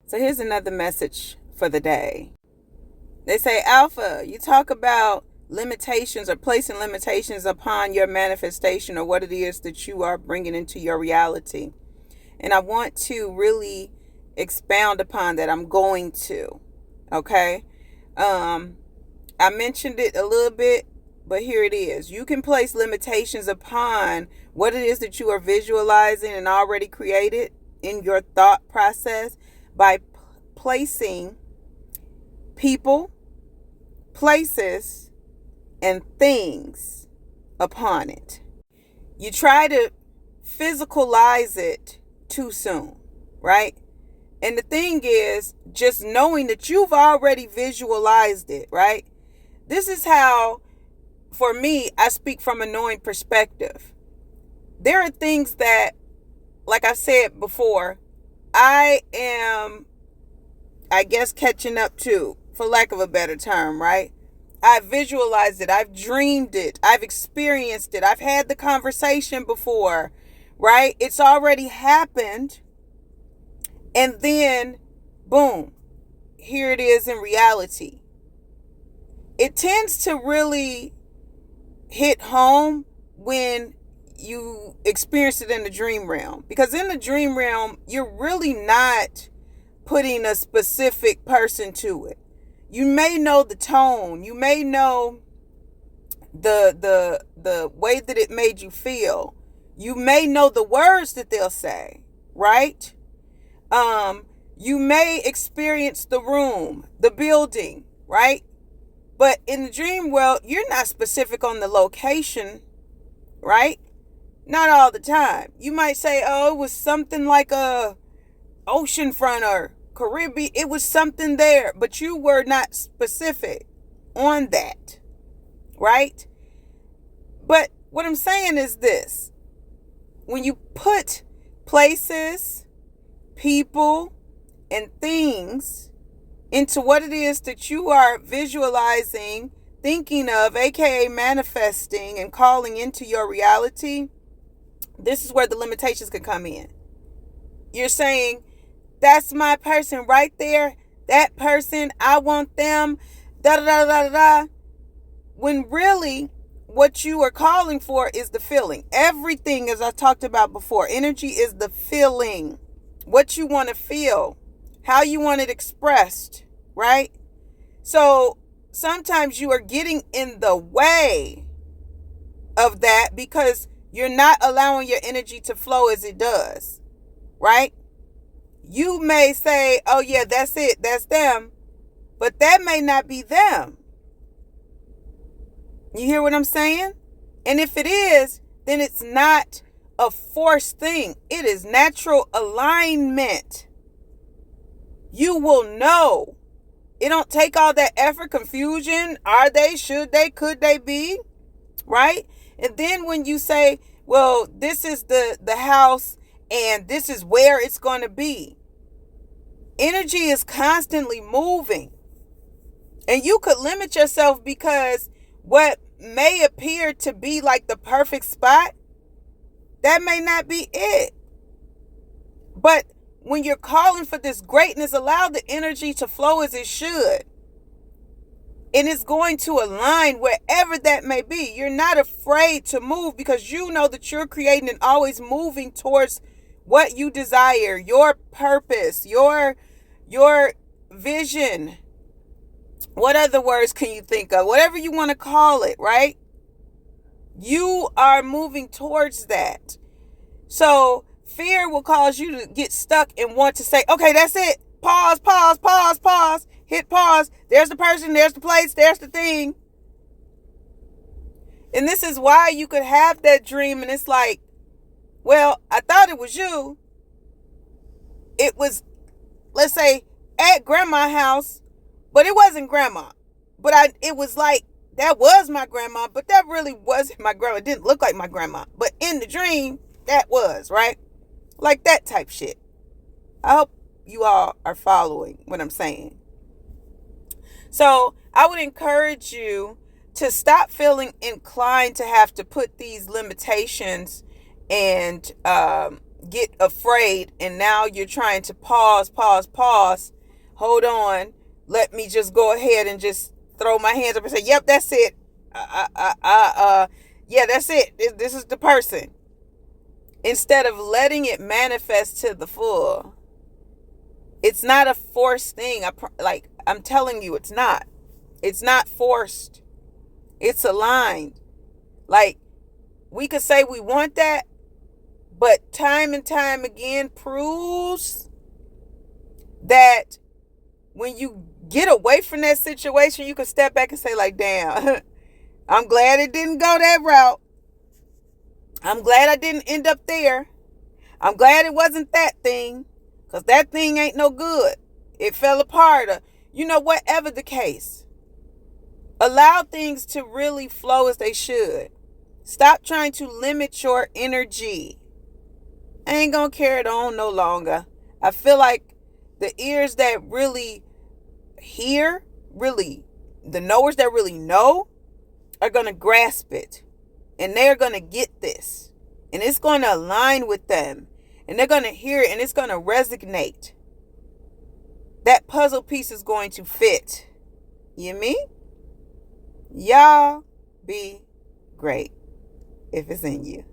So here's another message for the day. They say, Alpha, you talk about limitations or placing limitations upon your manifestation or what it is that you are bringing into your reality. And I want to really expound upon that. I'm going to. Okay. I mentioned it a little bit, but here it is. You can place limitations upon what it is that you are visualizing and already created in your thought process by placing people, places, and things upon it. You try to physicalize it too soon, right? And the thing is, just knowing that you've already visualized it, right? This is how, for me, I speak from a knowing perspective. There are things that, like I said before, I am, I guess, catching up to, for lack of a better term, right? I've visualized it. I've dreamed it. I've experienced it. I've had the conversation before, right? It's already happened. And then, boom, here it is in reality. It tends to really hit home when you experience it in the dream realm. Because in the dream realm, you're really not putting a specific person to it. You may know the tone. You may know the way that it made you feel. You may know the words that they'll say, right? You may experience the room, the building, right? But in the dream world, you're not specific on the location, right? Not all the time. You might say, oh, it was something like a oceanfront or Caribbean. It was something there, but you were not specific on that, right? But what I'm saying is this. When you put places, people, and things into what it is that you are visualizing, thinking of, aka manifesting and calling into your reality, this is where the limitations can come in. You're saying, that's my person right there. That person, I want them, da da da da da. When really, what you are calling for is the feeling. Everything, as I talked about before, energy is the feeling. What you want to feel, how you want it expressed, right? So sometimes you are getting in the way of that because you're not allowing your energy to flow as it does, right? You may say, oh yeah, that's it, that's them, but that may not be them. You hear what I'm saying? And if it is, then it's not a forced thing. It is natural alignment. You will know. It don't take all that effort, confusion. Are they, should they, could they be? Right? And then when you say, well, this is the house and this is where it's going to be. Energy is constantly moving. And you could limit yourself because what may appear to be like the perfect spot, that may not be it. But when you're calling for this greatness, allow the energy to flow as it should. And it's going to align wherever that may be. You're not afraid to move because you know that you're creating and always moving towards what you desire, your purpose, your vision. What other words can you think of? Whatever you want to call it, right? You are moving towards that. So fear will cause you to get stuck and want to say, okay, that's it. Pause, pause, pause, pause. Hit pause. There's the person, there's the place, there's the thing. And this is why you could have that dream and it's like, well, I thought it was you. It was, let's say, at grandma's house, but it wasn't grandma. But it was like, that was my grandma, but that really wasn't my grandma. It didn't look like my grandma. But in the dream, that was, right? Like that type shit. I hope you all are following what I'm saying. So I would encourage you to stop feeling inclined to have to put these limitations and, get afraid, and now you're trying to pause. Hold on. Let me just go ahead and just throw my hands up and say, yep, that's it. Yeah, that's it. This is the person. Instead of letting it manifest to the full. It's not a forced thing. I'm telling you, it's not. It's not forced. It's aligned. Like, we could say we want that, but time and time again proves that when you get away from that situation, you can step back and say, like, damn, I'm glad it didn't go that route. I'm glad I didn't end up there. I'm glad it wasn't that thing, because that thing ain't no good. It fell apart, or, whatever the case. Allow things to really flow as they should. Stop trying to limit your energy. I ain't gonna carry it on no longer. I feel like the ears that really hear, the knowers that really know, are gonna grasp it. And they're gonna get this. And it's gonna align with them. And they're gonna hear it, and it's gonna resonate. That puzzle piece is going to fit. You me? Y'all be great if it's in you.